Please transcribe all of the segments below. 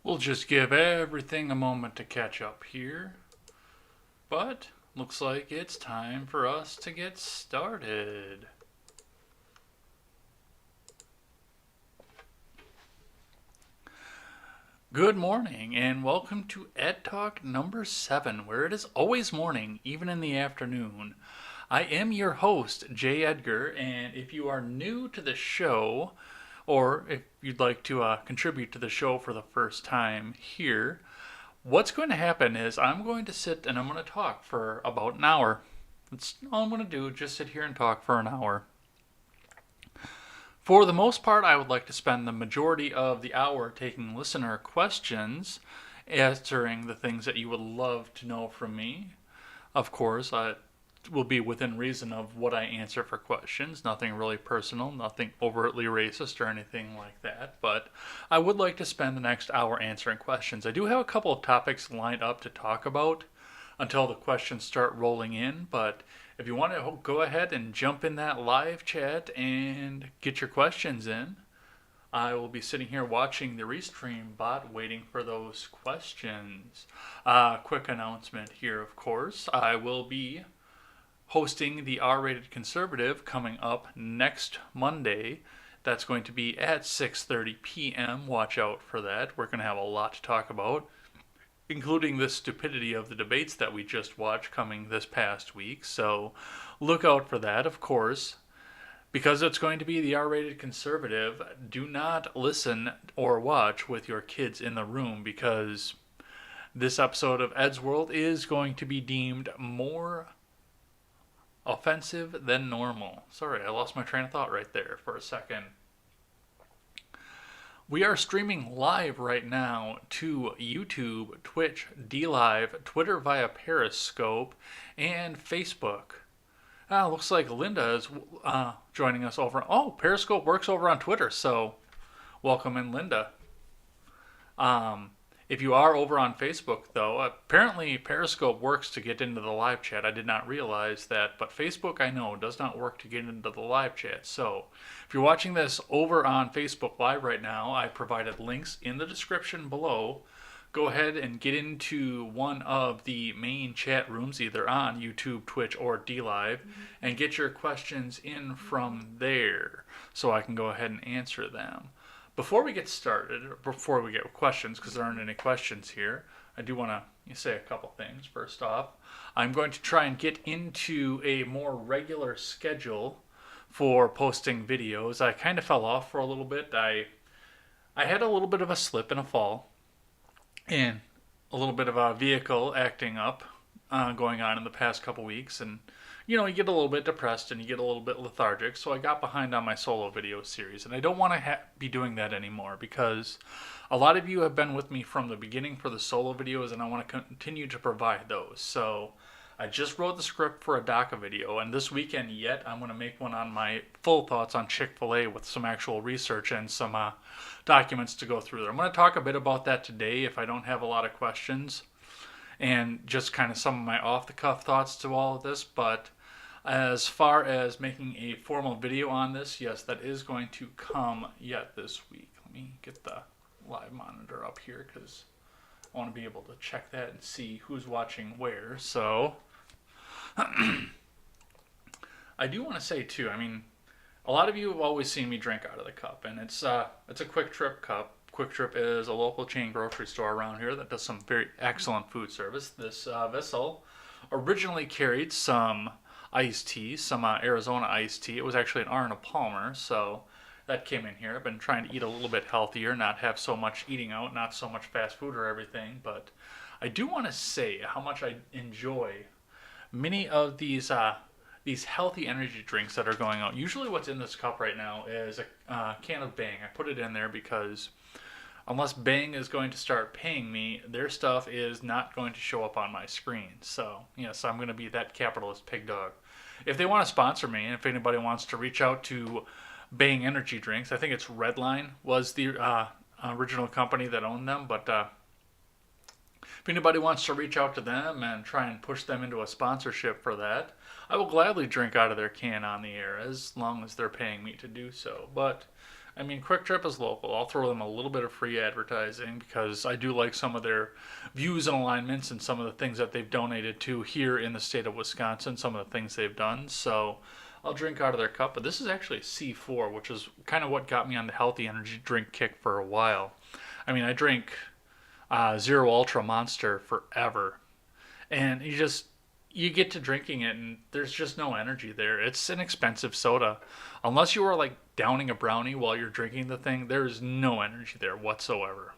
We'll just give everything a moment to catch up here. But looks like it's time for us to get started. Good morning and welcome to Ed Talk number 7, where it is always morning, even in the afternoon. I am your host, Jay Edgar, and if you are new to the show, or if you'd like to contribute to the show for the first time here, what's going to happen is I'm going to sit and I'm going to talk for about an hour. That's all I'm going to do, just sit here and talk for an hour. For the most part, I would like to spend the majority of the hour taking listener questions, answering the things that you would love to know from me. Of course, it will be within reason of what I answer for questions. Nothing really personal, nothing overtly racist or anything like that. But I would like to spend the next hour answering questions. I do have a couple of topics lined up to talk about until the questions start rolling in. But if you want to go ahead and jump in that live chat and get your questions in, I will be sitting here watching the Restream bot waiting for those questions. Quick announcement here, of course. I will be hosting the R-Rated Conservative coming up next Monday. That's going to be at 6:30 p.m. Watch out for that. We're going to have a lot to talk about, including the stupidity of the debates that we just watched coming this past week. So look out for that, of course. Because it's going to be the R-Rated Conservative, do not listen or watch with your kids in the room, because this episode of Ed's World is going to be deemed more offensive than normal. Sorry, I lost my train of thought right there for a second. We are streaming live right now to YouTube, Twitch, DLive, Twitter via Periscope, and Facebook. Looks like Linda is joining us over. Oh, Periscope works over on Twitter, so welcome in, Linda. If you are over on Facebook, though, apparently Periscope works to get into the live chat. I did not realize that, but Facebook, I know, does not work to get into the live chat. So if you're watching this over on Facebook Live right now, I provided links in the description below. Go ahead and get into one of the main chat rooms, either on YouTube, Twitch, or DLive, and get your questions in from there so I can go ahead and answer them. Before we get started, or before we get questions, because there aren't any questions here, I do want to say a couple things. First off, I'm going to try and get into a more regular schedule for posting videos. I kind of fell off for a little bit. I had a little bit of a slip and a fall, and a little bit of a vehicle acting up going on in the past couple weeks, and you get a little bit depressed and you get a little bit lethargic, so I got behind on my solo video series, and I don't want to be doing that anymore, because a lot of you have been with me from the beginning for the solo videos, and I want to continue to provide those. So I just wrote the script for a DACA video, and this weekend yet I'm going to make one on my full thoughts on Fil A with some actual research and some documents to go through there. I'm going to talk a bit about that today if I don't have a lot of questions, and just kind of some of my off-the-cuff thoughts to all of this. But as far as making a formal video on this, yes, that is going to come yet this week. Let me get the live monitor up here, because I want to be able to check that and see who's watching where. So I do want to say too, a lot of you have always seen me drink out of the cup, and it's a Quick Trip cup. Quick Trip is a local chain grocery store around here that does some very excellent food service. This vessel originally carried some iced tea, some Arizona iced tea. It was actually an Arnold Palmer, so that came in here. I've been trying to eat a little bit healthier, not have so much eating out, not so much fast food or everything. But I do want to say how much I enjoy many of these healthy energy drinks that are going out. Usually what's in this cup right now is a can of Bang. I put it in there because unless Bang is going to start paying me, their stuff is not going to show up on my screen. So, yes, I'm going to be that capitalist pig dog. If they want to sponsor me, and if anybody wants to reach out to Bang Energy Drinks, I think it's Redline was the original company that owned them, but if anybody wants to reach out to them and try and push them into a sponsorship for that, I will gladly drink out of their can on the air, as long as they're paying me to do so. But I mean, Quick Trip is local. I'll throw them a little bit of free advertising because I do like some of their views and alignments and some of the things that they've donated to here in the state of Wisconsin, some of the things they've done. So I'll drink out of their cup. But this is actually C4, which is kind of what got me on the healthy energy drink kick for a while. I mean, I drink Zero Ultra Monster forever. And you get to drinking it and there's just no energy there. It's an expensive soda. Unless you are like downing a brownie while you're drinking the thing, there's no energy there whatsoever.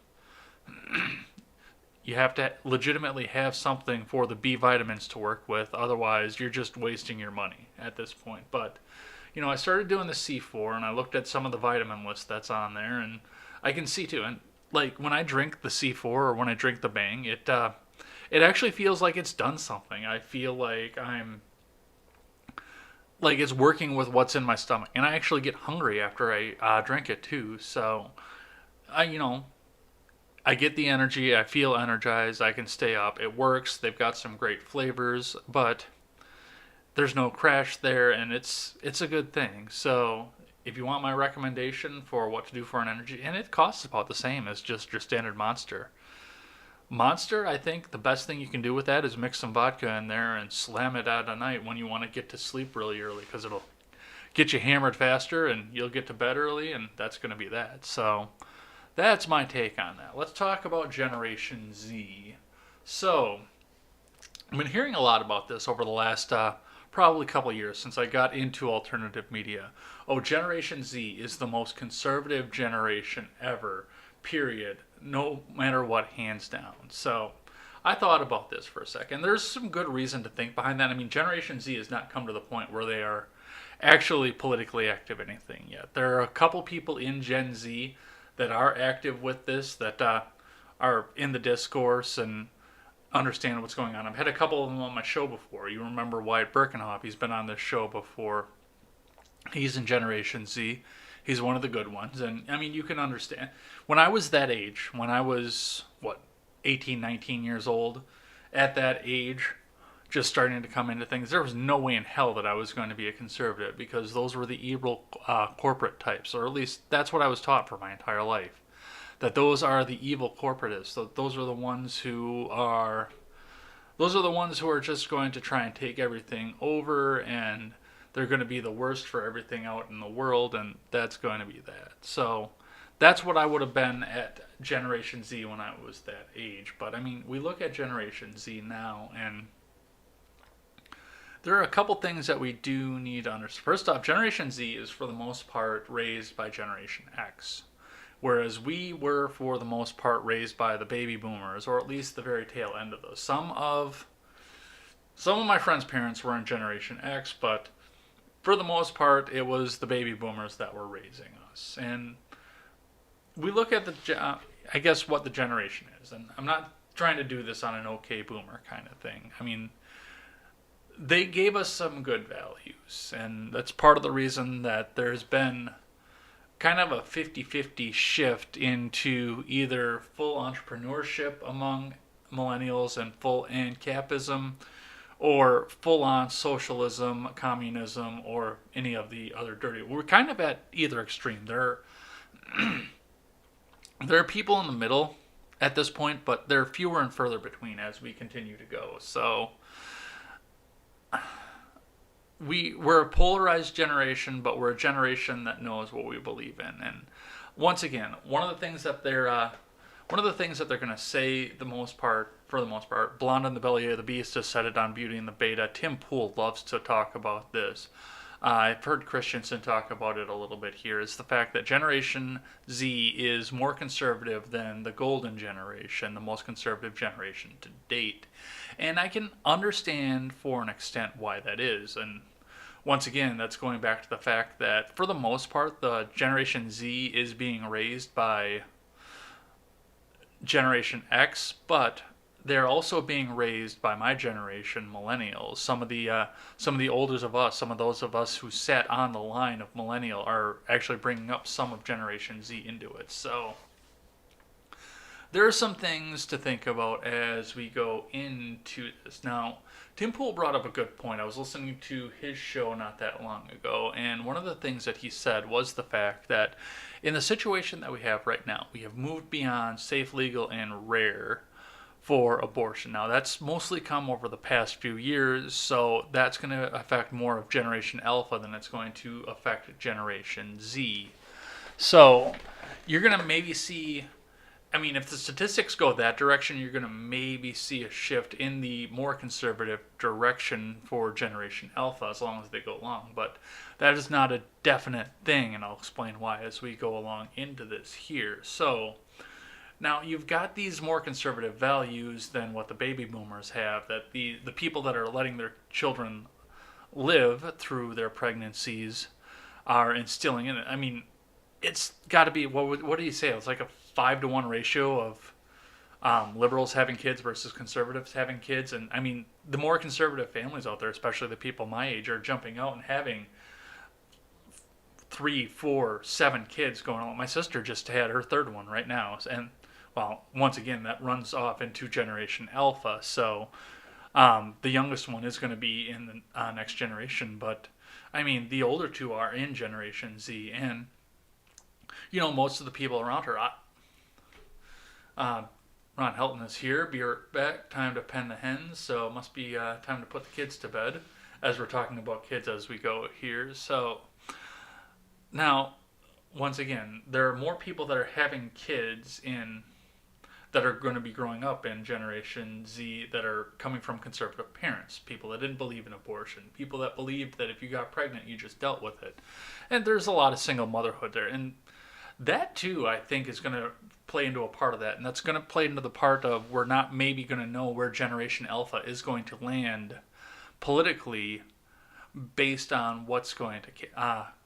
You have to legitimately have something for the B vitamins to work with. Otherwise, you're just wasting your money at this point. But, I started doing the C4 and I looked at some of the vitamin list that's on there and I can see too. And like when I drink the C4 or when I drink the Bang, it actually feels like it's done something. I feel like I'm like it's working with what's in my stomach, and I actually get hungry after I drink it too. So, I get the energy. I feel energized. I can stay up. It works. They've got some great flavors, but there's no crash there, and it's a good thing. So, if you want my recommendation for what to do for an energy, and it costs about the same as just your standard Monster. Monster, I think the best thing you can do with that is mix some vodka in there and slam it out at night when you want to get to sleep really early because it'll get you hammered faster and you'll get to bed early, and that's going to be that. So that's my take on that. Let's talk about Generation Z. So I've been hearing a lot about this over the last probably couple years since I got into alternative media. Oh, Generation Z is the most conservative generation ever, period, no matter what, hands down. So I thought about this for a second. There's some good reason to think behind that. I mean, Generation Z has not come to the point where they are actually politically active in anything yet. There are a couple people in Gen Z that are active with this, that are in the discourse and understand what's going on. I've had a couple of them on my show before. You remember Wyatt Birkenhoff. He's been on this show before. He's in Generation Z. He's one of the good ones. And, I mean, you can understand. When I was that age, when I was, 18, 19 years old, at that age, just starting to come into things, there was no way in hell that I was going to be a conservative because those were the evil corporate types, or at least that's what I was taught for my entire life. That those are the evil corporatists. Those are the ones who are just going to try and take everything over, and they're going to be the worst for everything out in the world, and that's going to be that. So that's what I would have been at Generation Z when I was that age. But I mean, we look at Generation Z now, and there are a couple things that we do need to understand. First off, Generation Z is for the most part raised by Generation X, whereas we were for the most part raised by the baby boomers, or at least the very tail end of those. Some of my friends' parents were in Generation X, but for the most part, it was the baby boomers that were raising us. And we look at I guess what the generation is, and I'm not trying to do this on an okay boomer kind of thing. I mean, they gave us some good values, and that's part of the reason that there's been kind of a 50-50 shift into either full entrepreneurship among millennials and full ANCAPism, or full-on socialism, communism, or any of the other dirty. We're kind of at either extreme. There are people in the middle at this point, but they're fewer and further between as we continue to go. So we're a polarized generation, but we're a generation that knows what we believe in. And once again, one of the things that they're going to say for the most part, Blonde on the Belly of the Beast has said it on Beauty and the Beta. Tim Pool loves to talk about this. I've heard Christensen talk about it a little bit here. It's the fact that Generation Z is more conservative than the golden generation, the most conservative generation to date. And I can understand for an extent why that is. And once again, that's going back to the fact that for the most part, the Generation Z is being raised by Generation X, but they're also being raised by my generation, millennials. Some of the olders of us, some of those of us who sat on the line of millennial, are actually bringing up some of Generation Z into it. So there are some things to think about as we go into this. Now, Tim Pool brought up a good point. I was listening to his show not that long ago, and one of the things that he said was the fact that in the situation that we have right now, we have moved beyond safe, legal, and rare for abortion. Now, that's mostly come over the past few years, so that's going to affect more of Generation Alpha than it's going to affect Generation Z. So, you're going to maybe see, I mean, if the statistics go that direction, you're going to maybe see a shift in the more conservative direction for Generation Alpha as long as they go along. But that is not a definite thing, and I'll explain why as we go along into this here. So, now you've got these more conservative values than what the baby boomers have, that the people that are letting their children live through their pregnancies are instilling in it. I mean, it's got to be, what do you say? It's like a 5-to-1 ratio of liberals having kids versus conservatives having kids. And I mean, the more conservative families out there, especially the people my age, are jumping out and having 3, 4, 7 kids going on. My sister just had her third one right now. And well, once again, that runs off into Generation Alpha. So the youngest one is going to be in the next generation. But I mean, the older two are in Generation Z. And, you know, most of the people around her, Ron Helton is here. Be right back. Time to pen the hens. So it must be time to put the kids to bed as we're talking about kids as we go here. So now, once again, there are more people that are having kids that are going to be growing up in Generation Z that are coming from conservative parents, people that didn't believe in abortion, people that believed that if you got pregnant, you just dealt with it. And there's a lot of single motherhood there. And that, too, I think is going to play into a part of that. And that's going to play into the part of we're not maybe going to know where Generation Alpha is going to land politically based on what's going to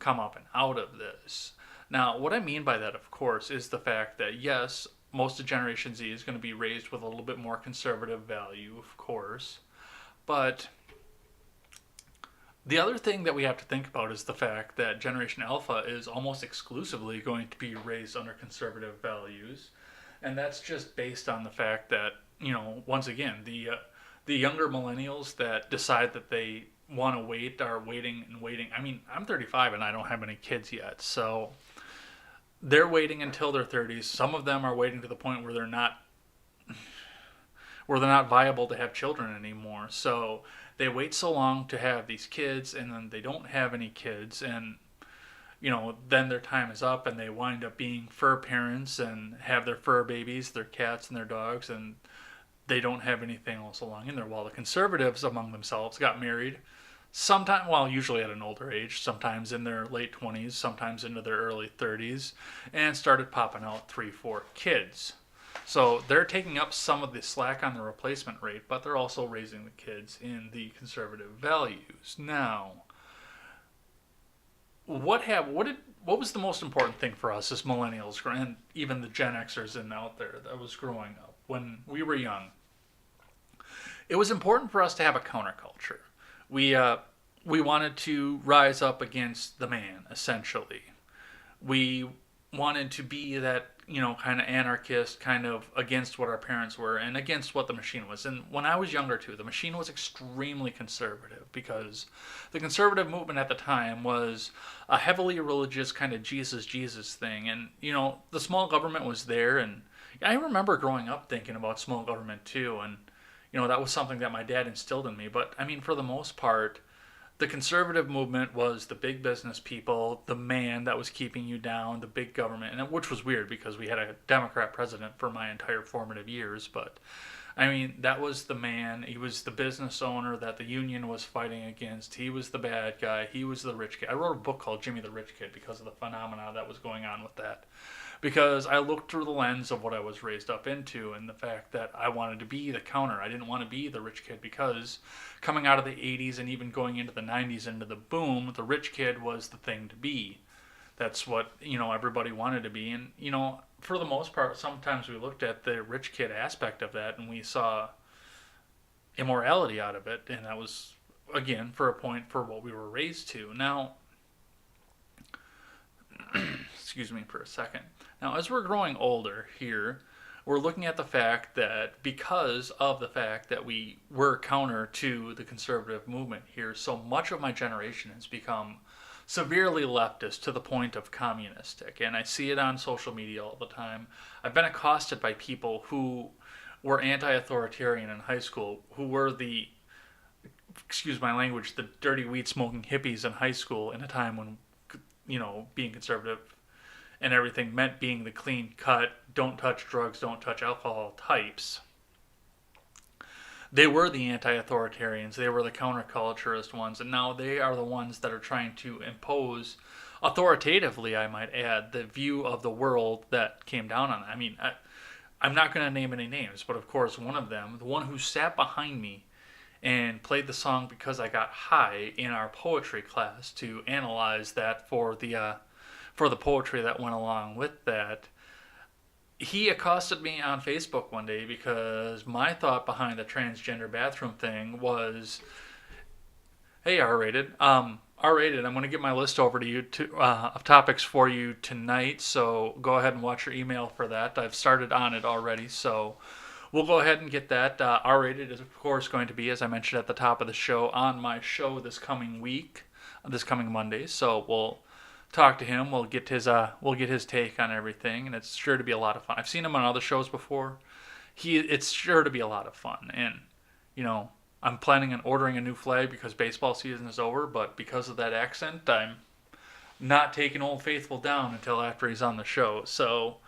come up and out of this. Now, what I mean by that, of course, is the fact that, yes, most of Generation Z is going to be raised with a little bit more conservative value, of course. But the other thing that we have to think about is the fact that Generation Alpha is almost exclusively going to be raised under conservative values. And that's just based on the fact that, you know, once again, the younger millennials that decide that they want to wait are waiting and waiting. I mean, I'm 35 and I don't have any kids yet, so they're waiting until their 30s. Some of them are waiting to the point where they're not viable to have children anymore. So they wait so long to have these kids, and then they don't have any kids, and you know, then their time is up, and they wind up being fur parents and have their fur babies, their cats and their dogs, and they don't have anything else along in there. While the conservatives among themselves got married, sometime, well, usually at an older age, sometimes in their late 20s, sometimes into their early 30s, and started popping out 3, 4 kids. So they're taking up some of the slack on the replacement rate, but they're also raising the kids in the conservative values. Now, what was the most important thing for us as millennials, and even the Gen Xers out there that was growing up when we were young? It was important for us to have a counterculture. We wanted to rise up against the man, essentially. We wanted to be that, you know, kind of anarchist, kind of against what our parents were and against what the machine was. And when I was younger, too, the machine was extremely conservative because the conservative movement at the time was a heavily religious kind of Jesus thing. And, you know, the small government was there. And I remember growing up thinking about small government, too. And, you know, that was something that my dad instilled in me. But, I mean, for the most part, the conservative movement was the big business people, the man that was keeping you down, the big government, and which was weird because we had a Democrat president for my entire formative years. But, I mean, that was the man. He was the business owner that the union was fighting against. He was the bad guy. He was the rich kid. I wrote a book called Jimmy the Rich Kid because of the phenomena that was going on with that. Because I looked through the lens of what I was raised up into and the fact that I wanted to be the counter. I didn't want to be the rich kid because coming out of the 80s and even going into the 90s into the boom, the rich kid was the thing to be. That's what, you know, everybody wanted to be. And, you know, for the most part, sometimes we looked at the rich kid aspect of that and we saw immorality out of it. And that was, again, for a point for what we were raised to. Now, excuse me for a second. Now, as we're growing older here, we're looking at the fact that because of the fact that we were counter to the conservative movement here, so much of my generation has become severely leftist to the point of communistic. And I see it on social media all the time. I've been accosted by people who were anti-authoritarian in high school, who were the, excuse my language, the dirty weed smoking hippies in high school in a time when, being conservative and everything meant being the clean cut, don't touch drugs, don't touch alcohol types. They were the anti-authoritarians, they were the counterculturist ones, and now they are the ones that are trying to impose, authoritatively I might add, the view of the world that came down on it. I mean, I'm not going to name any names, but of course one of them, the one who sat behind me and played the song Because I Got High in our poetry class to analyze that for the poetry that went along with that, he accosted me on Facebook one day because my thought behind the transgender bathroom thing was, hey, R-rated, R-rated, I'm going to get my list over to you of topics for you tonight, so go ahead and watch your email for that. I've started on it already, so we'll go ahead and get that. R-rated is, of course, going to be, as I mentioned at the top of the show, on my show this coming week, this coming Monday, so we'll talk to him. We'll get his take on everything, and it's sure to be a lot of fun. I've seen him on other shows before. It's sure to be a lot of fun, and I'm planning on ordering a new flag because baseball season is over. But because of that accent, I'm not taking Old Faithful down until after he's on the show. So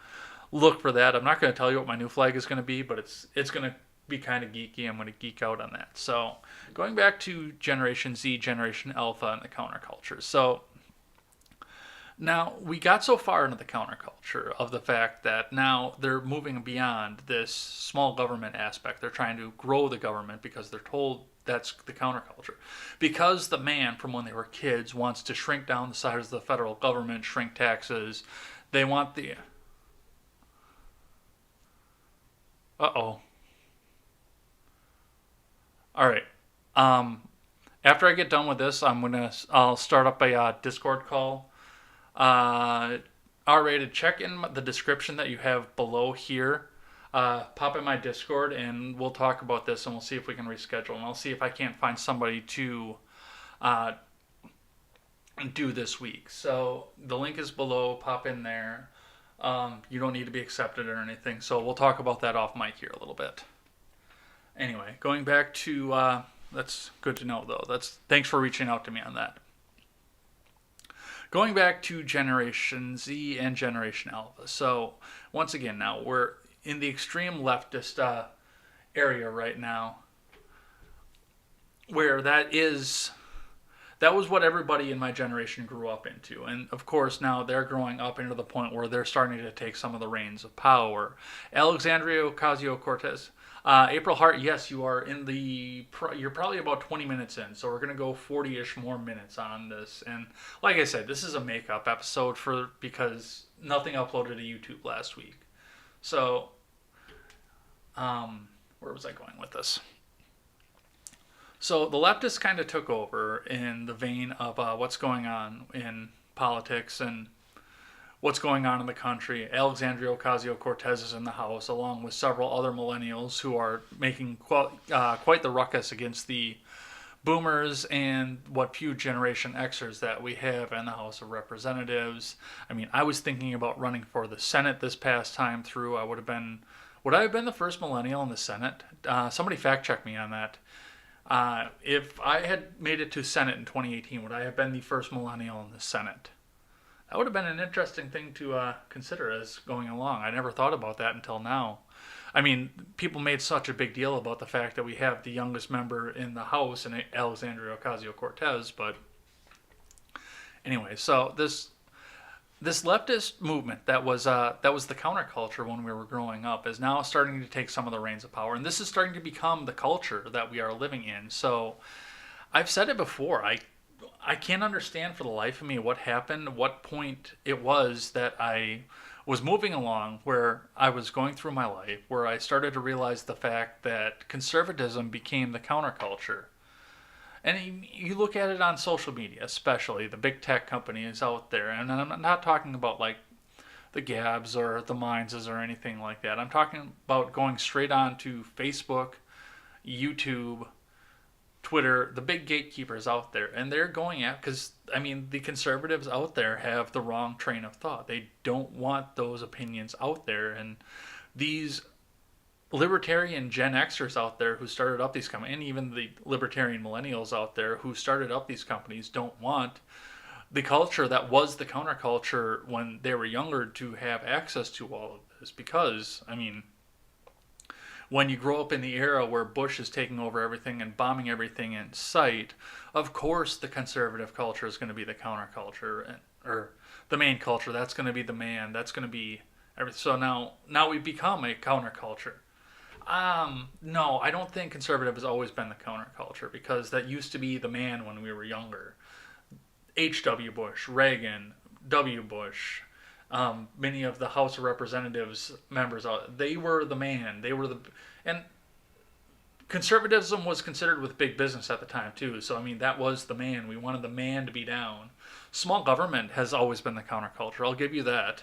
look for that. I'm not going to tell you what my new flag is going to be, but it's going to be kind of geeky. I'm going to geek out on that. So going back to Generation Z, Generation Alpha, and the counterculture. So now, we got so far into the counterculture of the fact that now they're moving beyond this small government aspect. They're trying to grow the government because they're told that's the counterculture. Because the man from when they were kids wants to shrink down the size of the federal government, shrink taxes, they want the... Uh-oh. All right. After I get done with this, I'll start up a Discord call. R-rated, check in the description that you have below here. Pop in my Discord and we'll talk about this and we'll see if we can reschedule. And I'll see if I can't find somebody to do this week. So the link is below. Pop in there. You don't need to be accepted or anything. So we'll talk about that off mic here a little bit. Anyway, going back to that's good to know though. Thanks for reaching out to me on that. Going back to Generation Z and Generation Alpha. So, once again, now we're in the extreme leftist area right now, where that was what everybody in my generation grew up into. And, of course, now they're growing up into the point where they're starting to take some of the reins of power. Alexandria Ocasio-Cortez. April Hart, yes, you're probably about 20 minutes in, so we're going to go 40-ish more minutes on this. And like I said, this is a makeup episode because nothing uploaded to YouTube last week. So, where was I going with this? So the leftists kind of took over in the vein of what's going on in politics and what's going on in the country. Alexandria Ocasio-Cortez is in the House, along with several other millennials who are making quite the ruckus against the boomers and what few Generation Xers that we have in the House of Representatives. I mean, I was thinking about running for the Senate this past time through. Would I have been the first millennial in the Senate? Somebody fact check me on that. If I had made it to Senate in 2018, would I have been the first millennial in the Senate? That would have been an interesting thing to consider as going along. I never thought about that until now. I mean, people made such a big deal about the fact that we have the youngest member in the House, in Alexandria Ocasio-Cortez, but anyway, so this leftist movement that was the counterculture when we were growing up is now starting to take some of the reins of power, and this is starting to become the culture that we are living in. So I've said it before, I can't understand for the life of me what happened, what point it was that I was moving along where I was going through my life, where I started to realize the fact that conservatism became the counterculture. And you look at it on social media, especially the big tech companies out there, and I'm not talking about like the Gabs or the Mineses or anything like that. I'm talking about going straight on to Facebook, YouTube, Twitter, the big gatekeepers out there, and they're going at, because I mean the conservatives out there have the wrong train of thought. They don't want those opinions out there, and these libertarian Gen Xers out there who started up these companies, and even the libertarian millennials out there who started up these companies, don't want the culture that was the counterculture when they were younger to have access to all of this. Because, I mean, when you grow up in the era where Bush is taking over everything and bombing everything in sight, of course the conservative culture is going to be the counterculture, or the main culture. That's going to be the man. That's going to be everything. So now we've become a counterculture. No, I don't think conservative has always been the counterculture, because that used to be the man when we were younger. H.W. Bush, Reagan, W. Bush, many of the House of Representatives members, they were the man. And conservatism was considered with big business at the time too. So I mean, that was the man. We wanted the man to be down. Small government has always been the counterculture. I'll give you that.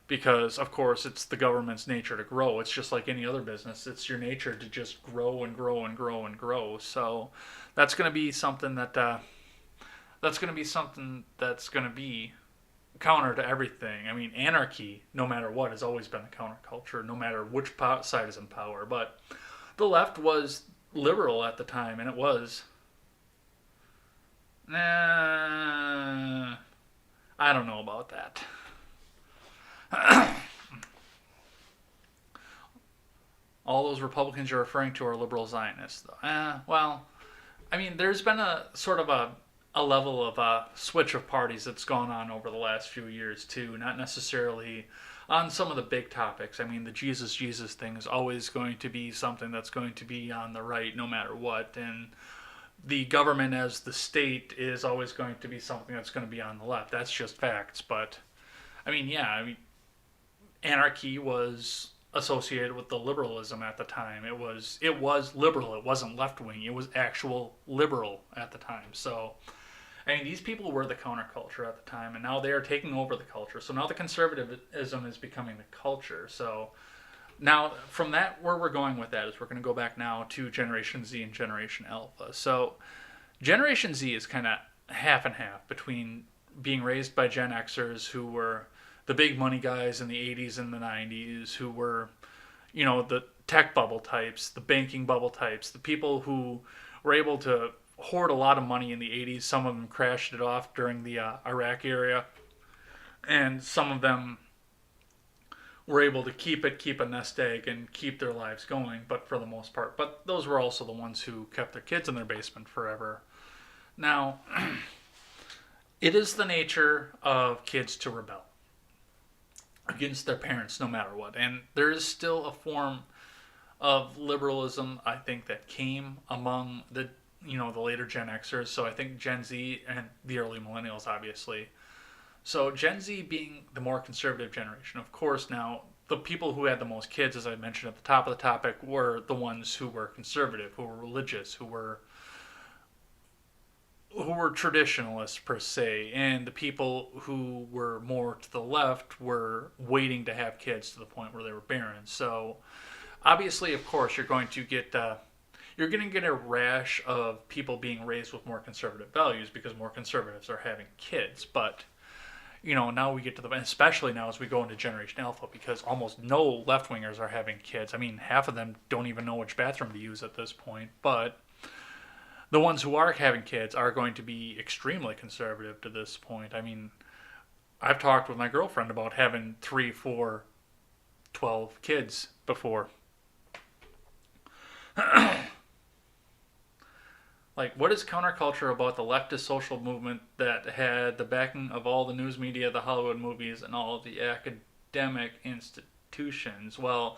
Because of course it's the government's nature to grow. It's just like any other business. It's your nature to just grow and grow and grow and grow. So that's going to be something that's going to be counter to everything. I mean, anarchy, no matter what, has always been the counterculture, no matter which side is in power. But the left was liberal at the time, and it was. I don't know about that. All those Republicans you're referring to are liberal Zionists. Well, I mean, there's been a sort of a level of a switch of parties that's gone on over the last few years too. Not necessarily on some of the big topics. I mean, the Jesus thing is always going to be something that's going to be on the right no matter what, and the government as the state is always going to be something that's going to be on the left. That's just facts. But I mean, yeah, I mean, anarchy was associated with the liberalism at the time. It was liberal. It wasn't left wing. It was actual liberal at the time. So I mean, these people were the counterculture at the time, and now they are taking over the culture. So now the conservatism is becoming the culture. So now from that, where we're going with that is we're going to go back now to Generation Z and Generation Alpha. So Generation Z is kind of half and half between being raised by Gen Xers who were the big money guys in the 80s and the 90s, who were, you know, the tech bubble types, the banking bubble types, the people who were able to hoard a lot of money in the 80s. Some of them crashed it off during the Iraq era, and some of them were able to keep a nest egg and keep their lives going, but for the most part. But those were also the ones who kept their kids in their basement forever. Now, it is the nature of kids to rebel against their parents no matter what. And there is still a form of liberalism, I think, that came among the later Gen Xers. So I think Gen Z and the early millennials, obviously. So Gen Z being the more conservative generation, of course. Now, the people who had the most kids, as I mentioned at the top of the topic, were the ones who were conservative, who were religious, who were traditionalists per se, and the people who were more to the left were waiting to have kids to the point where they were barren. So obviously, of course, you're going to get a rash of people being raised with more conservative values because more conservatives are having kids. But now we get to especially now as we go into Generation Alpha, because almost no left-wingers are having kids. I mean, half of them don't even know which bathroom to use at this point. But the ones who are having kids are going to be extremely conservative to this point. I mean, I've talked with my girlfriend about having 3, 4, 12 kids before. Like, what is counterculture about the leftist social movement that had the backing of all the news media, the Hollywood movies, and all of the academic institutions? Well,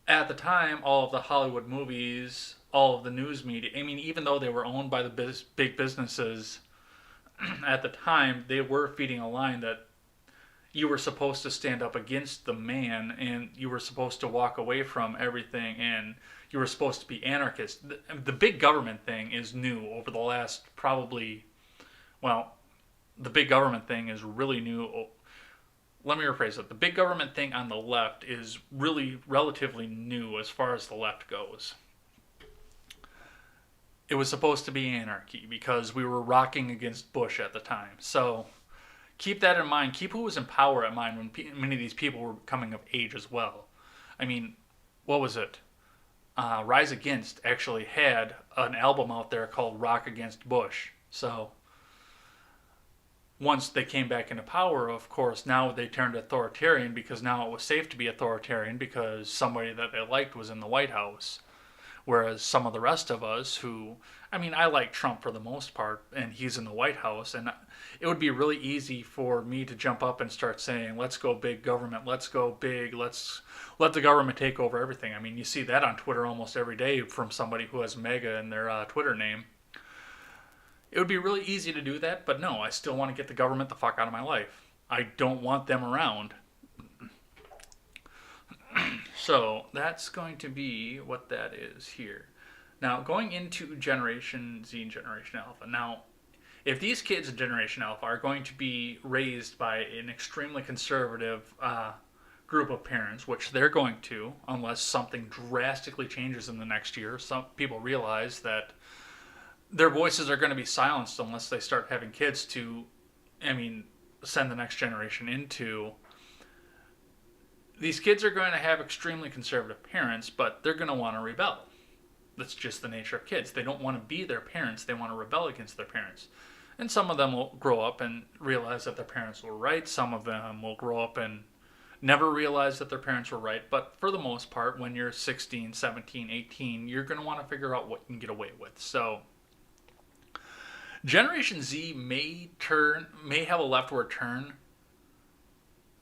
at the time, all of the Hollywood movies, all of the news media, I mean, even though they were owned by the big businesses at the time, they were feeding a line that you were supposed to stand up against the man, and you were supposed to walk away from everything, and you were supposed to be anarchist. The big government thing is new over the last the big government thing is really new let me rephrase it. The big government thing on the left is really relatively new as far as the left goes. It was supposed to be anarchy because we were rocking against Bush at the time. So keep that in mind. Keep who was in power in mind when many of these people were coming of age as well. I mean, what was it? Rise Against actually had an album out there called Rock Against Bush. So once they came back into power, of course, now they turned authoritarian because now it was safe to be authoritarian because somebody that they liked was in the White House. Whereas some of the rest of us who, I mean, I like Trump for the most part, and he's in the White House, and it would be really easy for me to jump up and start saying, let's go big government, let's go big, let's let the government take over everything. I mean, you see that on Twitter almost every day from somebody who has MAGA in their Twitter name. It would be really easy to do that, but no, I still want to get the government the fuck out of my life. I don't want them around. So that's going to be what that is here. Now, going into Generation Z and Generation Alpha. Now, if these kids in Generation Alpha are going to be raised by an extremely conservative group of parents, which they're going to, unless something drastically changes in the next year, some people realize that their voices are going to be silenced unless they start having kids to, I mean, send the next generation into. These kids are going to have extremely conservative parents, but they're going to want to rebel. That's just the nature of kids. They don't want to be their parents. They want to rebel against their parents. And some of them will grow up and realize that their parents were right. Some of them will grow up and never realize that their parents were right. But for the most part, when you're 16, 17, 18, you're going to want to figure out what you can get away with. So Generation Z may have a leftward turn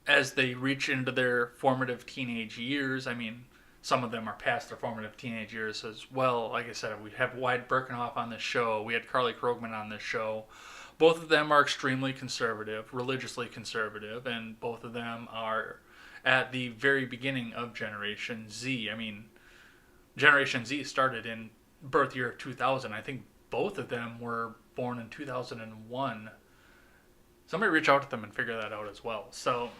as they reach into their formative teenage years. I mean, some of them are past their formative teenage years as well. Like I said, we have Wyatt Birkenhoff on this show. We had Carly Krogman on this show. Both of them are extremely conservative, religiously conservative, and both of them are at the very beginning of Generation Z. I mean, Generation Z started in birth year 2000. I think both of them were born in 2001. Somebody reach out to them and figure that out as well. So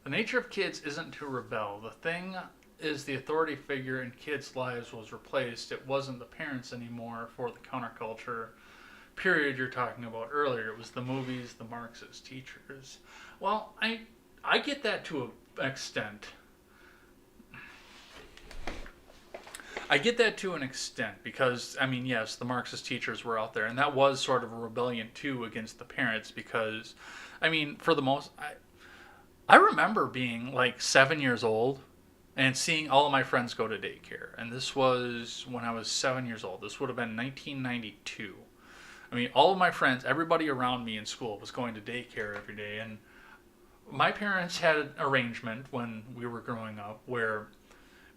the nature of kids isn't to rebel. The thing is the authority figure in kids' lives was replaced. It wasn't the parents anymore for the counterculture period you're talking about earlier. It was the movies, the Marxist teachers. Well, I get that to an extent. I get that to an extent because, I mean, yes, the Marxist teachers were out there, and that was sort of a rebellion too against the parents because, I mean, for the most, I remember being like 7 years old and seeing all of my friends go to daycare. And this was when I was 7 years old. This would have been 1992. I mean, all of my friends, everybody around me in school was going to daycare every day. And my parents had an arrangement when we were growing up where,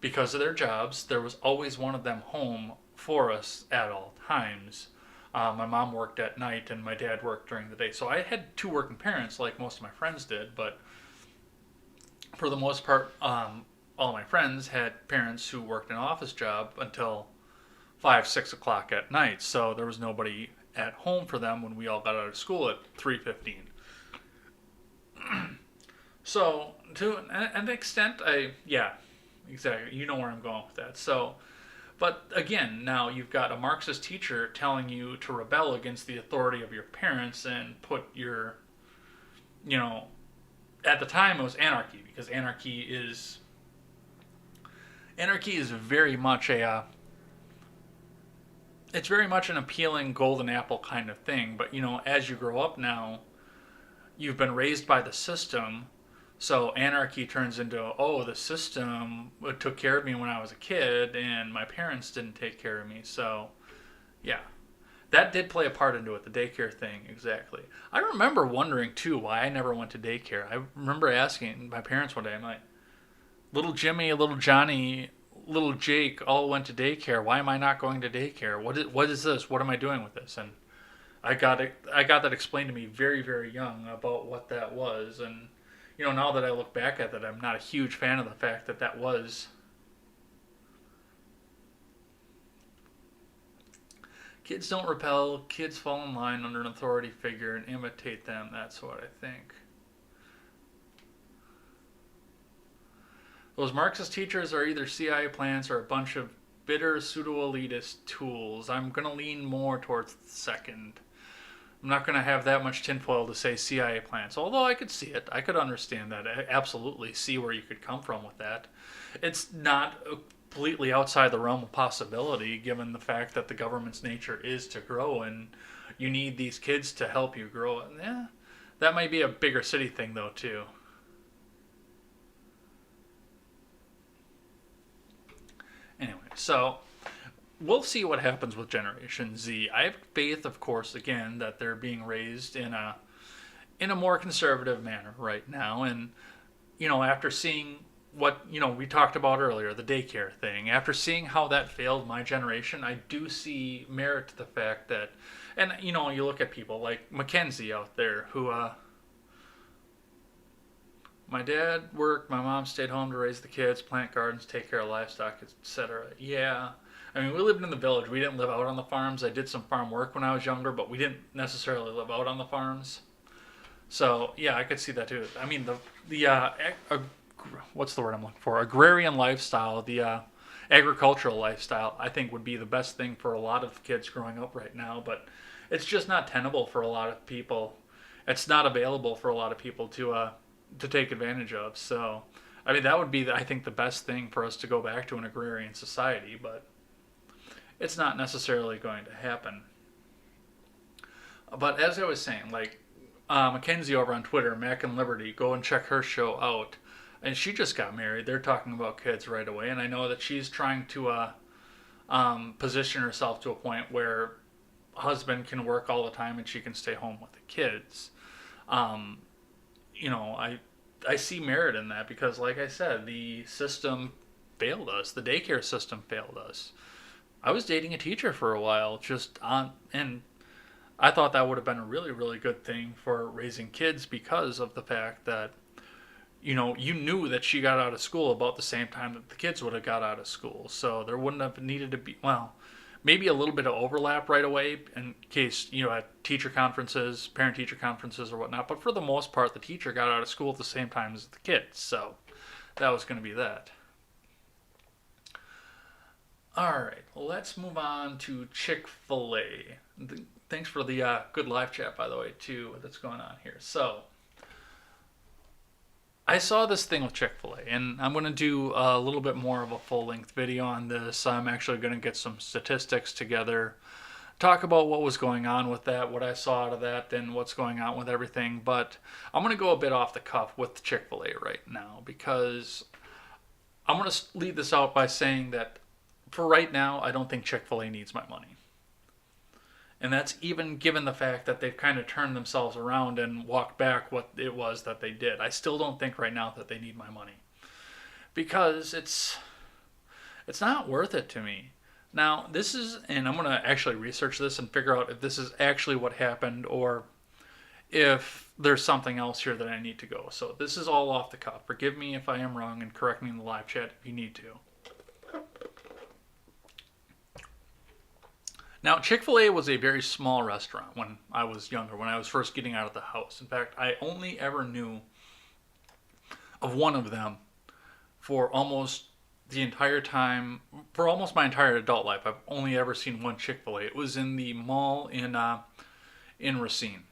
because of their jobs, there was always one of them home for us at all times. My mom worked at night and my dad worked during the day. So I had two working parents like most of my friends did, but for the most part, all my friends had parents who worked an office job until 5, 6 o'clock at night. So there was nobody at home for them when we all got out of school at 3:15. So to an extent, yeah, exactly. You know where I'm going with that. So, but again, now you've got a Marxist teacher telling you to rebel against the authority of your parents and put your, at the time it was anarchy because anarchy is very much it's very much an appealing golden apple kind of thing. But as you grow up now, you've been raised by the system. So anarchy turns into, the system took care of me when I was a kid and my parents didn't take care of me. So, yeah, that did play a part into it, the daycare thing, exactly. I remember wondering, too, why I never went to daycare. I remember asking my parents one day, I'm like, little Jimmy, little Johnny, little Jake all went to daycare. Why am I not going to daycare? What is this? What am I doing with this? And I got that explained to me very, very young about what that was. And now that I look back at that, I'm not a huge fan of the fact that that was. Kids don't repel, kids fall in line under an authority figure and imitate them. That's what I think. Those Marxist teachers are either CIA plants or a bunch of bitter pseudo-elitist tools. I'm going to lean more towards the second. I'm not going to have that much tinfoil to say CIA plants, although I could see it. I could understand that. I absolutely see where you could come from with that. It's not completely outside the realm of possibility, given the fact that the government's nature is to grow, and you need these kids to help you grow. Yeah, that might be a bigger city thing, though, too. Anyway, so we'll see what happens with Generation Z. I have faith, of course, again, that they're being raised in a more conservative manner right now. And after seeing what we talked about earlier, the daycare thing, after seeing how that failed my generation, I do see merit to the fact that, and you look at people like Mackenzie out there who. My dad worked, my mom stayed home to raise the kids, plant gardens, take care of livestock, etc. Yeah. I mean, we lived in the village. We didn't live out on the farms. I did some farm work when I was younger, but we didn't necessarily live out on the farms. So, yeah, I could see that too. I mean, what's the word I'm looking for? Agrarian lifestyle, the agricultural lifestyle, I think would be the best thing for a lot of kids growing up right now, but it's just not tenable for a lot of people. It's not available for a lot of people to take advantage of. So, I mean, that would be, I think, the best thing for us to go back to an agrarian society, but it's not necessarily going to happen. But as I was saying, like Mackenzie over on Twitter, Mac and Liberty, go and check her show out. And she just got married. They're talking about kids right away, and I know that she's trying to position herself to a point where husband can work all the time and she can stay home with the kids. Um, I see merit in that because, like I said, the system failed us. The daycare system failed us. I was dating a teacher for a while, and I thought that would have been a really, really good thing for raising kids because of the fact that, you knew that she got out of school about the same time that the kids would have got out of school. So there wouldn't have needed to be, well, maybe a little bit of overlap right away in case, at teacher conferences, parent-teacher conferences or whatnot. But for the most part, the teacher got out of school at the same time as the kids. So that was going to be that. All right, let's move on to Chick-fil A. Thanks for the good live chat, by the way, too, that's going on here. So I saw this thing with Chick-fil-A, and I'm going to do a little bit more of a full-length video on this. I'm actually going to get some statistics together, talk about what was going on with that, what I saw out of that, and what's going on with everything. But I'm going to go a bit off the cuff with Chick-fil-A right now, because I'm going to lead this out by saying that for right now, I don't think Chick-fil-A needs my money. And that's even given the fact that they've kind of turned themselves around and walked back what it was that they did. I still don't think right now that they need my money. Because it's not worth it to me. Now, this is, and I'm going to actually research this and figure out if this is actually what happened or if there's something else here that I need to go. So this is all off the cuff. Forgive me if I am wrong and correct me in the live chat if you need to. Now, Chick-fil-A was a very small restaurant when I was younger, when I was first getting out of the house. In fact, I only ever knew of one of them for almost the entire time, for almost my entire adult life. I've only ever seen one Chick-fil-A. It was in the mall in Racine.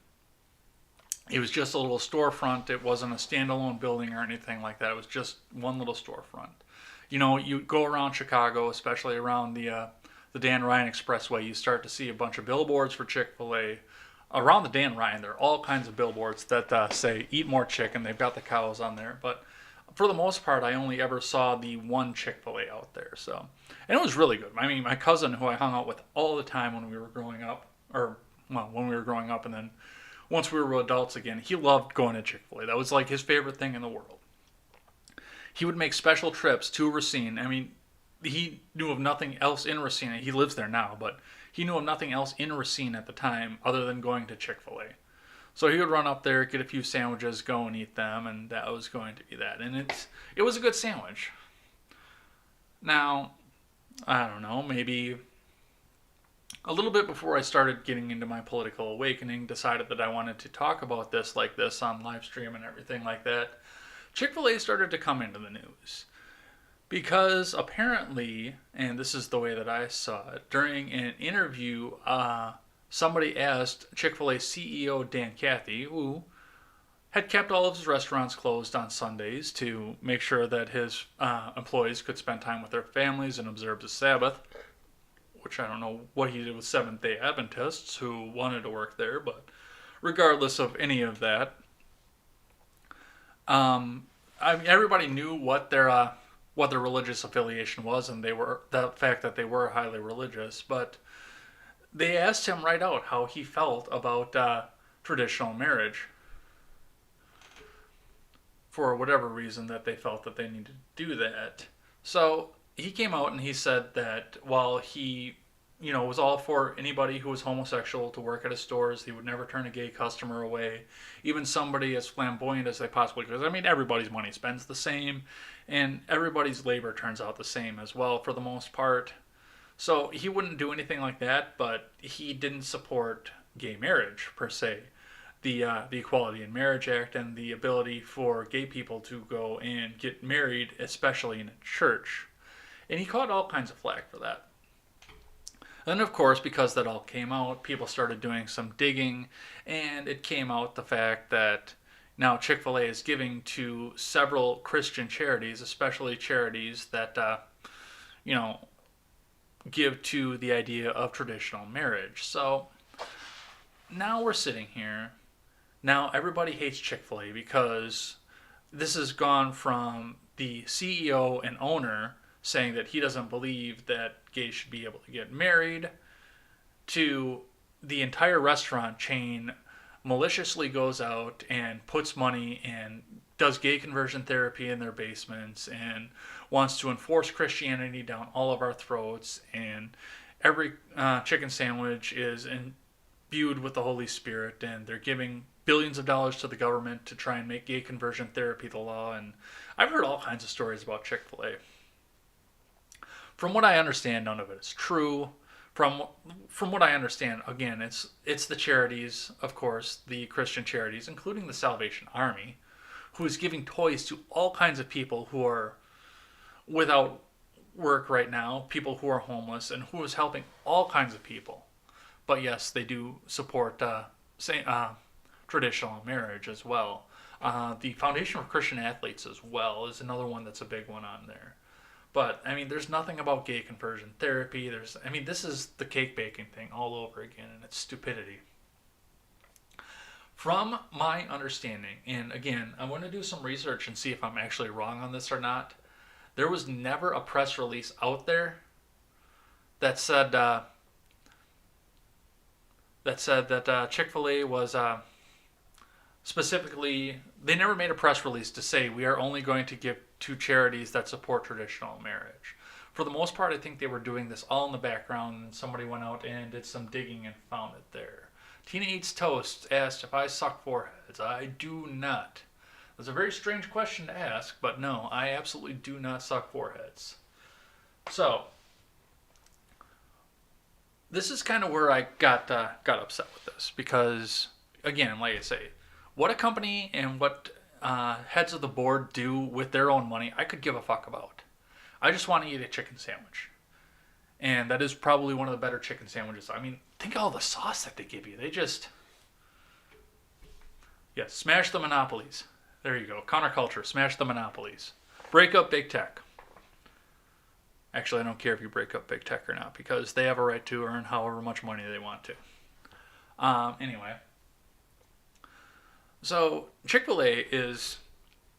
It was just a little storefront. It wasn't a standalone building or anything like that. It was just one little storefront. You go around Chicago, especially around the Dan Ryan Expressway, you start to see a bunch of billboards for Chick-fil-A. Around the Dan Ryan, there are all kinds of billboards that say, eat more chicken. They've got the cows on there. But for the most part, I only ever saw the one Chick-fil-A out there. So, and it was really good. I mean, my cousin, who I hung out with all the time when we were growing up, and then once we were adults again, he loved going to Chick-fil-A. That was like his favorite thing in the world. He would make special trips to Racine. I mean, he knew of nothing else in Racine. He lives there now, but he knew of nothing else in Racine at the time other than going to Chick-fil-A. So he would run up there, get a few sandwiches, go and eat them, and that was going to be that. And it was a good sandwich. Now, I don't know, maybe a little bit before I started getting into my political awakening, decided that I wanted to talk about this like this on live stream and everything like that. Chick-fil-A started to come into the news because apparently, and this is the way that I saw it, during an interview, somebody asked Chick-fil-A CEO Dan Cathy, who had kept all of his restaurants closed on Sundays to make sure that his employees could spend time with their families and observe the Sabbath, which I don't know what he did with Seventh-day Adventists who wanted to work there, but regardless of any of that, everybody knew what their religious affiliation was, and the fact that they were highly religious. But they asked him right out how he felt about traditional marriage, for whatever reason that they felt that they needed to do that. So he came out and he said that while he, was all for anybody who was homosexual to work at his stores, he would never turn a gay customer away, even somebody as flamboyant as they possibly could. I mean, everybody's money spends the same, and everybody's labor turns out the same as well for the most part. So he wouldn't do anything like that, but he didn't support gay marriage per se. The Equality in Marriage Act and the ability for gay people to go and get married, especially in a church. And he caught all kinds of flack for that. And of course, because that all came out, people started doing some digging, and it came out the fact that now Chick-fil-A is giving to several Christian charities, especially charities that, give to the idea of traditional marriage. So now we're sitting here. Now everybody hates Chick-fil-A because this has gone from the CEO and owner saying that he doesn't believe that gays should be able to get married to the entire restaurant chain maliciously goes out and puts money and does gay conversion therapy in their basements and wants to enforce Christianity down all of our throats, and every chicken sandwich is imbued with the Holy Spirit, and they're giving billions of dollars to the government to try and make gay conversion therapy the law. And I've heard all kinds of stories about Chick-fil-A. From what I understand, none of it is true. From what I understand, again, it's the charities, of course, the Christian charities, including the Salvation Army, who is giving toys to all kinds of people who are without work right now, people who are homeless, and who is helping all kinds of people. But yes, they do support traditional marriage as well. The Foundation for Christian Athletes as well is another one that's a big one on there. But, I mean, there's nothing about gay conversion therapy. This is the cake baking thing all over again, and it's stupidity. From my understanding, and again, I want to do some research and see if I'm actually wrong on this or not, there was never a press release out there that said that Chick-fil-A was specifically, they never made a press release to say we are only going to give to charities that support traditional marriage. For the most part, I think they were doing this all in the background, and somebody went out and did some digging and found it there. Tina Eats Toast asked if I suck foreheads. I do not. That's a very strange question to ask, but no, I absolutely do not suck foreheads. So, this is kind of where I got upset with this, because, again, like I say, what a company and what heads of the board do with their own money, I could give a fuck about. I just want to eat a chicken sandwich. And that is probably one of the better chicken sandwiches. I mean, think of all the sauce that they give you. They just... Yeah, smash the monopolies. There you go. Counterculture. Smash the monopolies. Break up big tech. Actually, I don't care if you break up big tech or not, because they have a right to earn however much money they want to. Anyway. So, Chick-fil-A is,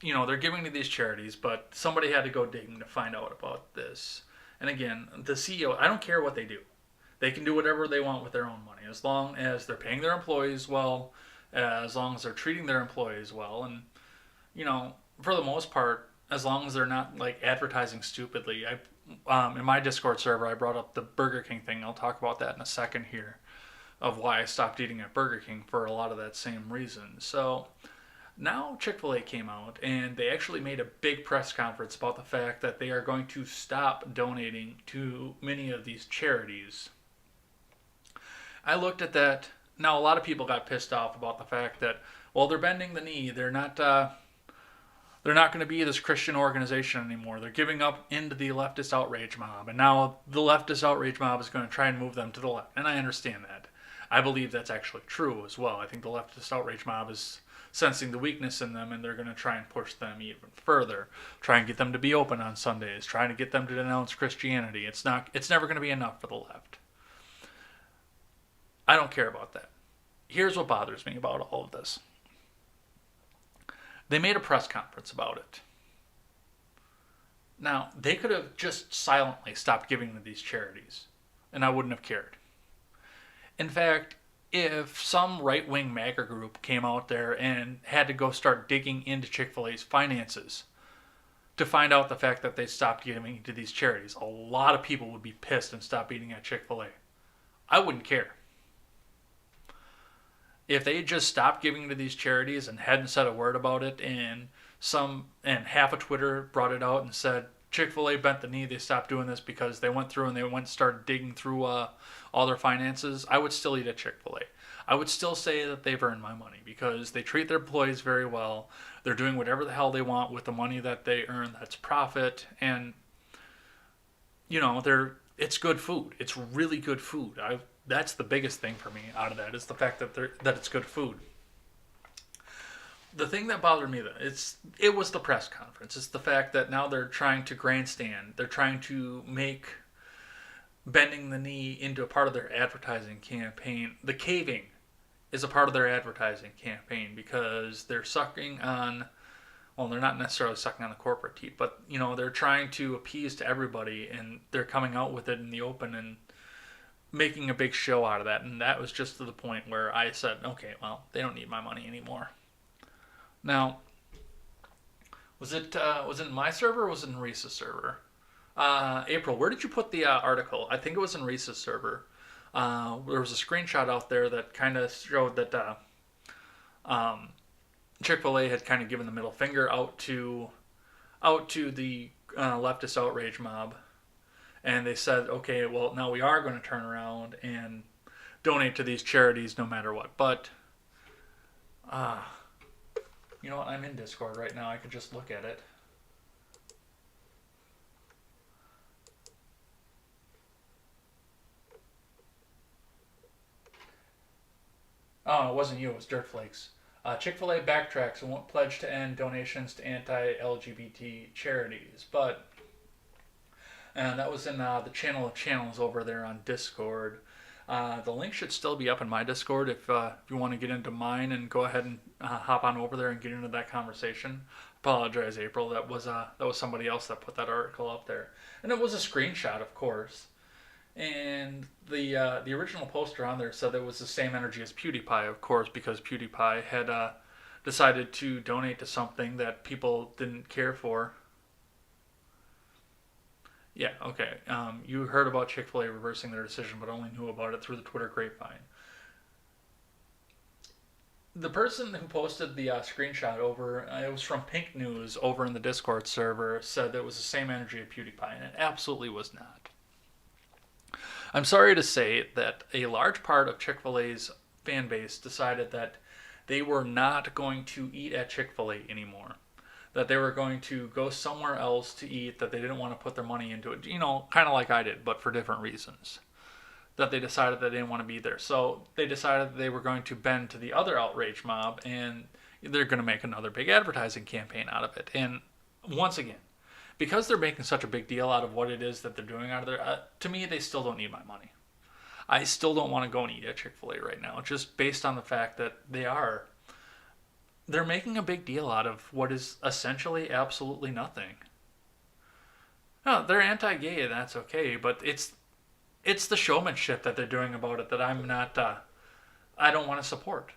they're giving to these charities, but somebody had to go digging to find out about this. And again, the CEO, I don't care what they do. They can do whatever they want with their own money, as long as they're paying their employees well, as long as they're treating their employees well, and, for the most part, as long as they're not, advertising stupidly. In my Discord server, I brought up the Burger King thing. I'll talk about that in a second here. of why I stopped eating at Burger King for a lot of that same reason. So now Chick-fil-A came out and they actually made a big press conference about the fact that they are going to stop donating to many of these charities. I looked at that. Now a lot of people got pissed off about the fact that, well, they're bending the knee. They're not going to be this Christian organization anymore. They're giving up into the leftist outrage mob, and now the leftist outrage mob is going to try and move them to the left. And I understand that. I believe that's actually true as well. I think the leftist outrage mob is sensing the weakness in them, and they're going to try and push them even further. Try and get them to be open on Sundays. Trying to get them to denounce Christianity. It's never going to be enough for the left. I don't care about that. Here's what bothers me about all of this. They made a press conference about it. Now, they could have just silently stopped giving to these charities, and I wouldn't have cared. In fact, if some right-wing MAGA group came out there and had to go start digging into Chick-fil-A's finances to find out the fact that they stopped giving to these charities, a lot of people would be pissed and stop eating at Chick-fil-A. I wouldn't care. If they just stopped giving to these charities and hadn't said a word about it, and half of Twitter brought it out and said Chick-fil-A bent the knee, they stopped doing this because they went through and started digging through all their finances, I would still eat at Chick-fil-A. I would still say that they've earned my money because they treat their employees very well. They're doing whatever the hell they want with the money that they earn. That's profit, and it's good food. It's really good food. That's the biggest thing for me out of that is the fact that it's good food. The thing that bothered me, it was the press conference. It's the fact that now they're trying to grandstand. They're trying to make bending the knee into a part of their advertising campaign. The caving is a part of their advertising campaign because they're sucking on, well, they're not necessarily sucking on the corporate teeth, but, they're trying to appease to everybody, and they're coming out with it in the open and making a big show out of that. And that was just to the point where I said, okay, well, they don't need my money anymore. Now, was it in my server or was it in Reese's server? April, where did you put the article? I think it was in Reese's server. There was a screenshot out there that kind of showed that Chick-fil-A had kind of given the middle finger out to the leftist outrage mob. And they said, okay, well, now we are going to turn around and donate to these charities no matter what. But, you know what? I'm in Discord right now. I could just look at it. Oh, it wasn't you. It was Dirt Flakes. Chick-fil-A backtracks and won't pledge to end donations to anti-LGBT charities. But... and that was in the channel of channels over there on Discord. The link should still be up in my Discord if you want to get into mine and go ahead and hop on over there and get into that conversation. Apologize, April. That was somebody else that put that article up there, and it was a screenshot, of course. And the original poster on there said it was the same energy as PewDiePie, of course, because PewDiePie had decided to donate to something that people didn't care for. Yeah, okay. You heard about Chick-fil-A reversing their decision, but only knew about it through the Twitter grapevine. The person who posted the screenshot over, it was from Pink News over in the Discord server, said that it was the same energy of PewDiePie, and it absolutely was not. I'm sorry to say that a large part of Chick-fil-A's fan base decided that they were not going to eat at Chick-fil-A anymore. That they were going to go somewhere else to eat, that they didn't want to put their money into it. Kind of like I did, but for different reasons. That they decided that they didn't want to be there. So they decided that they were going to bend to the other outrage mob, and they're going to make another big advertising campaign out of it. And once again, because they're making such a big deal out of what it is that they're doing out of there, to me, they still don't need my money. I still don't want to go and eat at Chick-fil-A right now, just based on the fact that they're making a big deal out of what is essentially absolutely nothing. No, they're anti-gay, and that's okay, but it's the showmanship that they're doing about it that I don't want to support.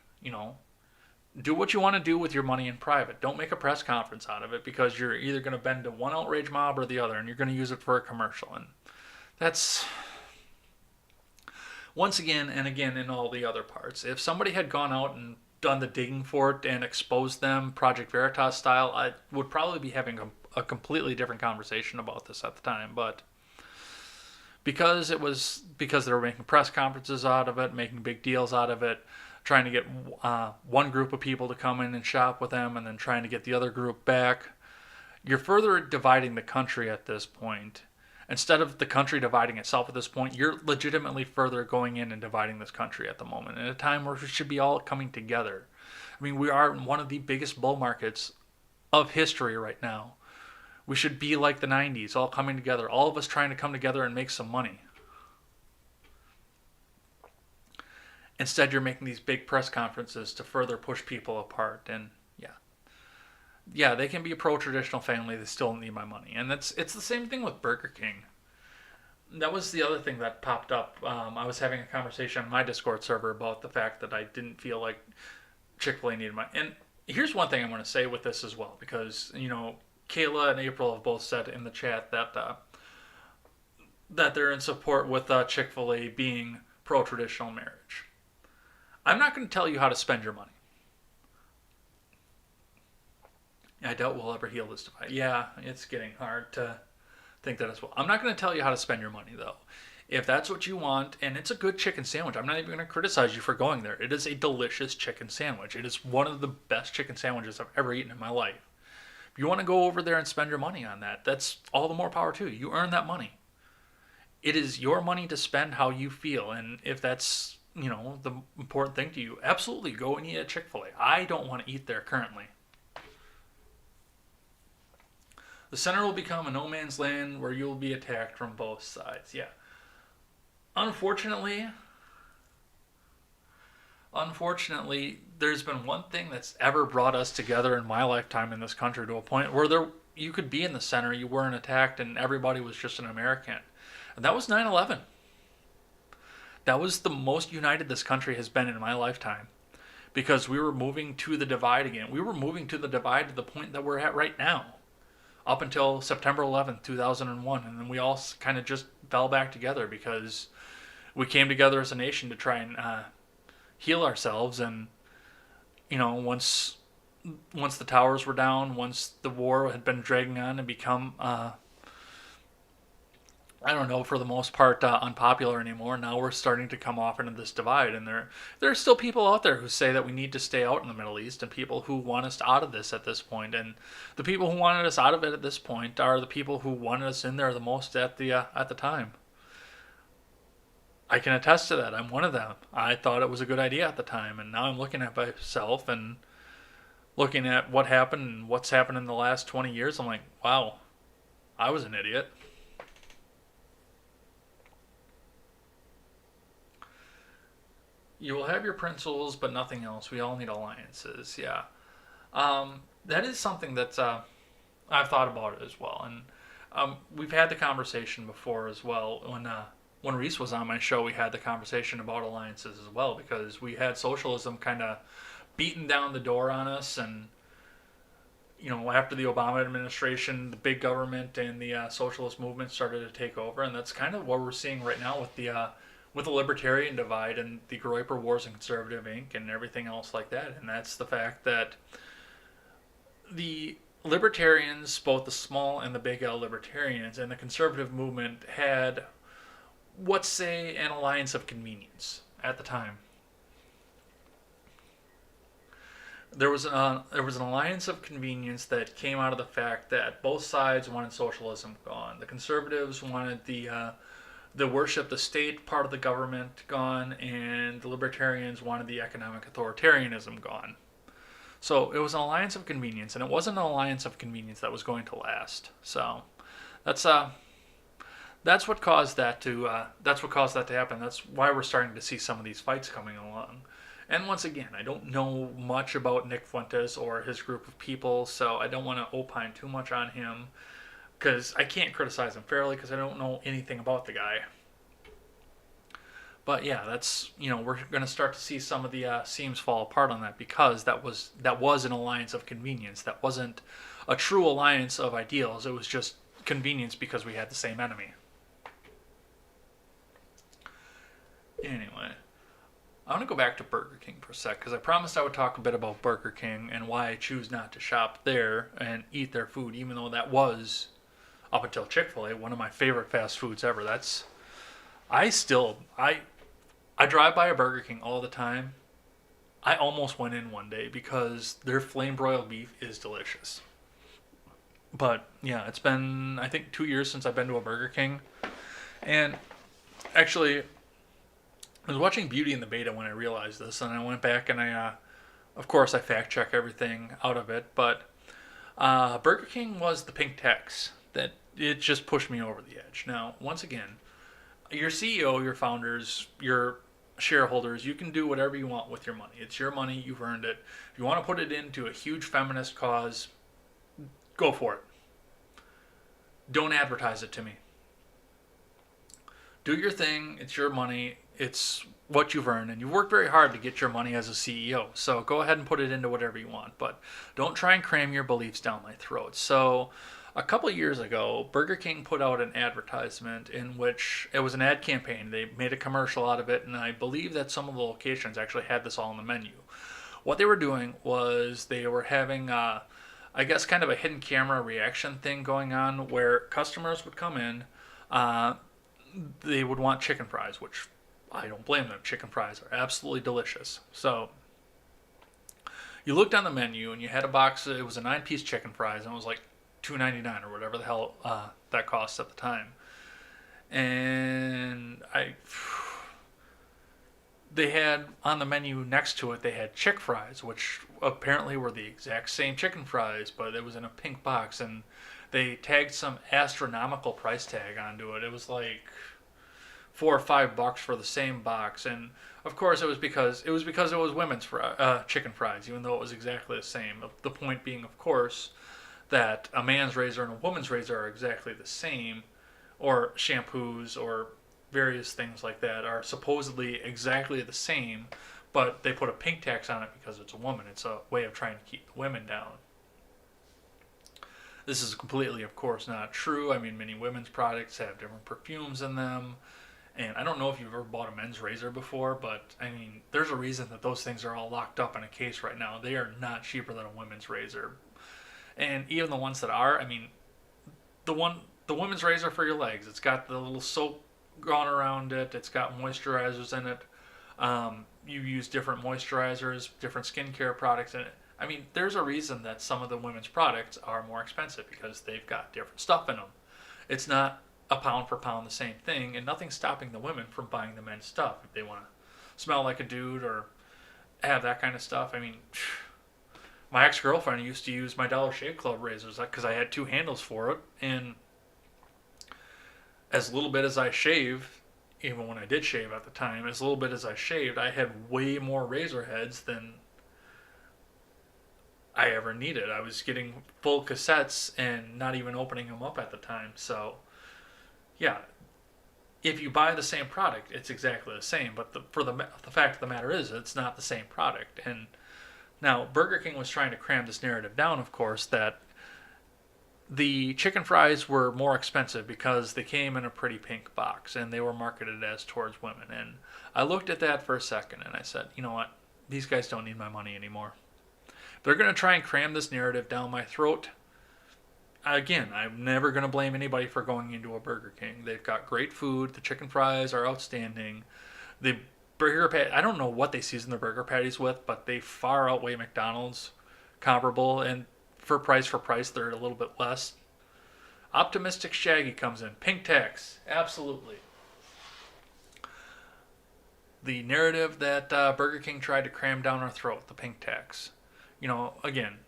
Do what you want to do with your money in private. Don't make a press conference out of it because you're either going to bend to one outrage mob or the other, and you're going to use it for a commercial. And that's... Once again and again in all the other parts. If somebody had gone out and done the digging for it and exposed them Project Veritas style, I would probably be having a completely different conversation about this at the time. But because they were making press conferences out of it, making big deals out of it, trying to get one group of people to come in and shop with them, and then trying to get the other group back, you're further dividing the country at this point. Instead of the country dividing itself at this point, you're legitimately further going in and dividing this country at the moment, at a time where we should be all coming together. I mean, we are in one of the biggest bull markets of history right now. We should be like the 90s, all coming together, all of us trying to come together and make some money. Instead, you're making these big press conferences to further push people apart. And yeah, they can be a pro-traditional family. They still need my money. And it's the same thing with Burger King. That was the other thing that popped up. I was having a conversation on my Discord server about the fact that I didn't feel like Chick-fil-A needed my... And here's one thing I want to say with this as well, because, Kayla and April have both said in the chat that they're in support with Chick-fil-A being pro-traditional marriage. I'm not going to tell you how to spend your money. I doubt we'll ever heal this divide. Yeah, it's getting hard to think that as well. I'm not going to tell you how to spend your money, though. If that's what you want, and it's a good chicken sandwich, I'm not even going to criticize you for going there. It is a delicious chicken sandwich. It is one of the best chicken sandwiches I've ever eaten in my life. If you want to go over there and spend your money on that, that's all the more power to you. You earn that money. It is your money to spend how you feel, and if that's, the important thing to you, absolutely go and eat at Chick-fil-A. I don't want to eat there currently. The center will become a no man's land where you will be attacked from both sides. Yeah. Unfortunately, there's been one thing that's ever brought us together in my lifetime in this country to a point where you could be in the center, you weren't attacked, and everybody was just an American. And that was 9/11. That was the most united this country has been in my lifetime. Because we were moving to the divide again. We were moving to the divide to the point that we're at right now. Up until September 11th, 2001. And then we all kind of just fell back together because we came together as a nation to try and heal ourselves. And, once the towers were down, once the war had been dragging on and become, for the most part, unpopular anymore, now we're starting to come off into this divide. And there are still people out there who say that we need to stay out in the Middle East, and people who want us out of this at this point. And the people who wanted us out of it at this point are the people who wanted us in there the most at the time. I can attest to that. I'm one of them. I thought it was a good idea at the time, and now I'm looking at myself and looking at what happened and what's happened in the last 20 years. I'm like, wow, I was an idiot. You will have your principles, but nothing else. We all need alliances. Yeah. That is something that I've thought about it as well. And we've had the conversation before as well. When Reese was on my show, we had the conversation about alliances as well, because we had socialism kind of beaten down the door on us. And, after the Obama administration, the big government and the socialist movement started to take over. And that's kind of what we're seeing right now with the libertarian divide and the Groyper Wars and Conservative Inc. and everything else like that. And that's the fact that the libertarians, both the small and the big L libertarians, and the conservative movement had, let's say, an alliance of convenience at the time. There was an alliance of convenience that came out of the fact that both sides wanted socialism gone. The conservatives wanted the worship the state part of the government gone, and the libertarians wanted the economic authoritarianism gone. So it was an alliance of convenience, and it wasn't an alliance of convenience that was going to last. So that's what caused that to happen. That's why we're starting to see some of these fights coming along. And once again, I don't know much about Nick Fuentes or his group of people, so I don't want to opine too much on him, because I can't criticize him fairly because I don't know anything about the guy. But yeah, that's, we're going to start to see some of the seams fall apart on that, because that was an alliance of convenience. That wasn't a true alliance of ideals. It was just convenience because we had the same enemy. Anyway, I want to go back to Burger King for a sec because I promised I would talk a bit about Burger King and why I choose not to shop there and eat their food, even though that was, up until Chick-fil A, one of my favorite fast foods ever. I still, I drive by a Burger King all the time. I almost went in one day because their flame broiled beef is delicious. But yeah, it's been, I think, 2 years since I've been to a Burger King. And actually, I was watching Beauty and the Beta when I realized this, and I went back and of course, I fact check everything out of it. But Burger King was the pink tax that it just pushed me over the edge. Now, once again, your CEO, your founders, your shareholders, you can do whatever you want with your money. It's your money, you've earned it. If you want to put it into a huge feminist cause, go for it. Don't advertise it to me. Do your thing, it's your money, it's what you've earned, and you've worked very hard to get your money as a CEO. So go ahead and put it into whatever you want, but don't try and cram your beliefs down my throat. So a couple of years ago, Burger King put out an advertisement in which it was an ad campaign. They made a commercial out of it, and I believe that some of the locations actually had this all on the menu. What they were doing was they were having, I guess, kind of a hidden camera reaction thing going on where customers would come in. They would want chicken fries, which I don't blame them. Chicken fries are absolutely delicious. So you looked on the menu and you had a box. It was a 9-piece chicken fries, and it was like $2.99 or whatever the hell that cost at the time. And they had on the menu next to it, they had chick fries, which apparently were the exact same chicken fries, but it was in a pink box, and they tagged some astronomical price tag onto it. It was like $4 or $5 for the same box, and of course it was because it was women's chicken fries, even though it was exactly the same. The point being, of course, that a man's razor and a woman's razor are exactly the same, or shampoos or various things like that are supposedly exactly the same, but they put a pink tax on it because it's a woman. It's a way of trying to keep the women down. This is completely, of course, not true. I mean, many women's products have different perfumes in them. And I don't know if you've ever bought a men's razor before, but I mean, there's a reason that those things are all locked up in a case right now. They are not cheaper than a women's razor. And even the ones that are, I mean, the women's razor for your legs, it's got the little soap gone around it. It's got moisturizers in it. You use different moisturizers, different skincare products in it. I mean, there's a reason that some of the women's products are more expensive because they've got different stuff in them. It's not a pound for pound the same thing, and nothing's stopping the women from buying the men's stuff if they want to smell like a dude or have that kind of stuff. I mean, my ex-girlfriend used to use my Dollar Shave Club razors because I had two handles for it, and as little bit as I shaved, even when I did shave at the time, as little bit as I shaved, I had way more razor heads than I ever needed. I was getting full cassettes and not even opening them up at the time. So, yeah, if you buy the same product, it's exactly the same. But the fact of the matter is, it's not the same product. And now Burger King was trying to cram this narrative down, of course, that the chicken fries were more expensive because they came in a pretty pink box and they were marketed as towards women. And I looked at that for a second and I said, you know what? These guys don't need my money anymore. They're going to try and cram this narrative down my throat. Again, I'm never going to blame anybody for going into a Burger King. They've got great food. The chicken fries are outstanding. The burger patty, I don't know what they season their burger patties with, but they far outweigh McDonald's comparable. And for price, they're a little bit less. Optimistic Shaggy comes in. Pink tax. Absolutely. The narrative that Burger King tried to cram down our throat, the pink tax. You know, again,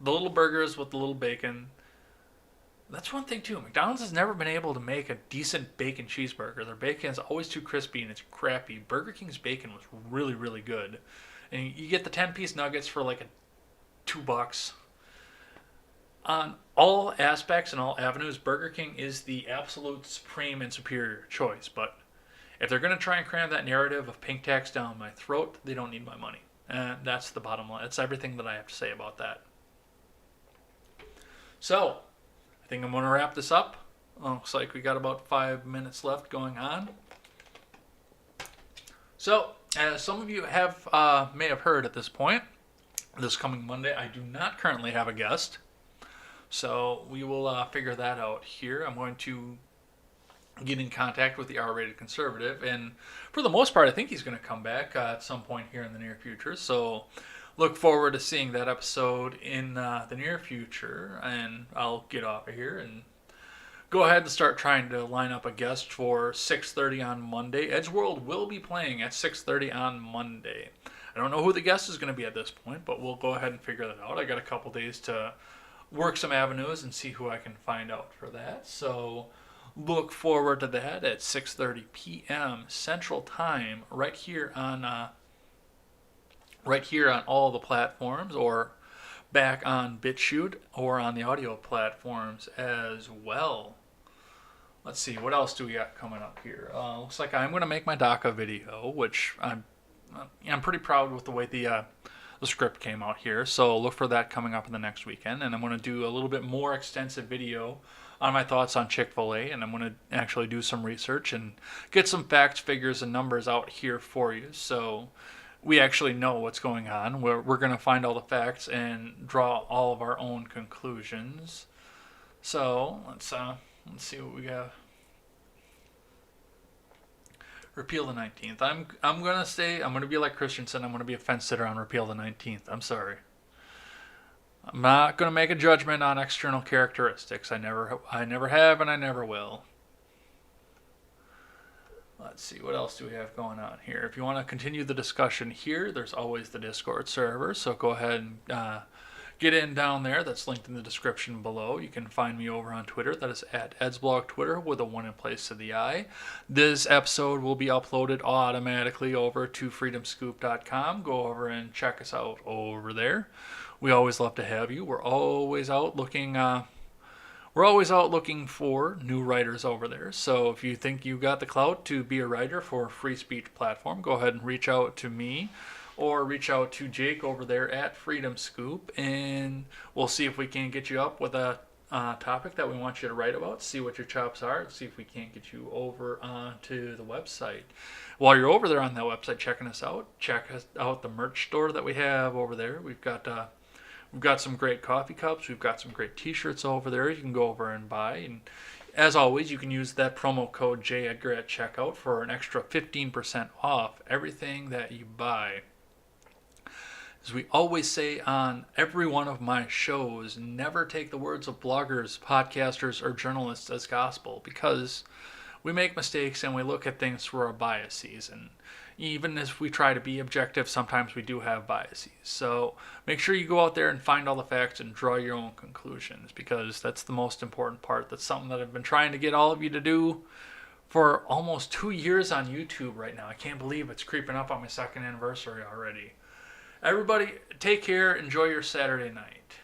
the little burgers with the little bacon. That's one thing too. McDonald's has never been able to make a decent bacon cheeseburger. Their bacon is always too crispy and it's crappy. Burger King's bacon was really, really good. And you get the 10-piece nuggets for like $2. On all aspects and all avenues, Burger King is the absolute supreme and superior choice. But if they're going to try and cram that narrative of pink tax down my throat, they don't need my money. And that's the bottom line. That's everything that I have to say about that. So, I think I'm going to wrap this up. Looks like we got about 5 minutes left going on. So, as some of you have may have heard at this point, this coming Monday, I do not currently have a guest. So we will figure that out here. I'm going to get in contact with the R-rated conservative, and for the most part, I think he's going to come back at some point here in the near future. So look forward to seeing that episode in the near future, and I'll get off of here and go ahead and start trying to line up a guest for 6:30 on Monday. Edgeworld will be playing at 6:30 on Monday. I don't know who the guest is going to be at this point, but we'll go ahead and figure that out. I got a couple days to work some avenues and see who I can find out for that. So look forward to that at 6:30 p.m. Central Time, right here on all the platforms, or back on BitChute, or on the audio platforms as well. Let's see, what else do we got coming up here? Looks like I'm going to make my DACA video, which I'm pretty proud with the way the script came out here. So look for that coming up in the next weekend. And I'm going to do a little bit more extensive video on my thoughts on Fil A. And I'm going to actually do some research and get some facts, figures, and numbers out here for you. So we actually know what's going on. We're going to find all the facts and draw all of our own conclusions. So let's see what we got. Repeal the 19th. I'm gonna be like Christensen. I'm gonna be a fence sitter on repeal the 19th. I'm sorry. I'm not gonna make a judgment on external characteristics. I never have, and I never will. Let's see, what else do we have going on here? If you want to continue the discussion here, there's always the Discord server. So go ahead and get in down there. That's linked in the description below. You can find me over on Twitter. That is at Edsblog Twitter with a 1 in place of the I. This episode will be uploaded automatically over to freedomscoop.com. Go over and check us out over there. We always love to have you. We're always out looking for new writers over there. So if you think you got the clout to be a writer for a free speech platform, go ahead and reach out to me, or reach out to Jake over there at Freedom Scoop, and we'll see if we can get you up with a topic that we want you to write about, see what your chops are, and see if we can't get you over to the website. While you're over there on that website checking us out, check out the merch store that we have over there. We've got some great coffee cups. We've got some great t-shirts over there you can go over and buy. And as always, you can use that promo code JEdgar at checkout for an extra 15% off everything that you buy. As we always say on every one of my shows, never take the words of bloggers, podcasters, or journalists as gospel, because we make mistakes and we look at things through our biases. And even as we try to be objective, sometimes we do have biases. So make sure you go out there and find all the facts and draw your own conclusions, because that's the most important part. That's something that I've been trying to get all of you to do for almost 2 years on YouTube right now. I can't believe it's creeping up on my second anniversary already. Everybody, take care. Enjoy your Saturday night.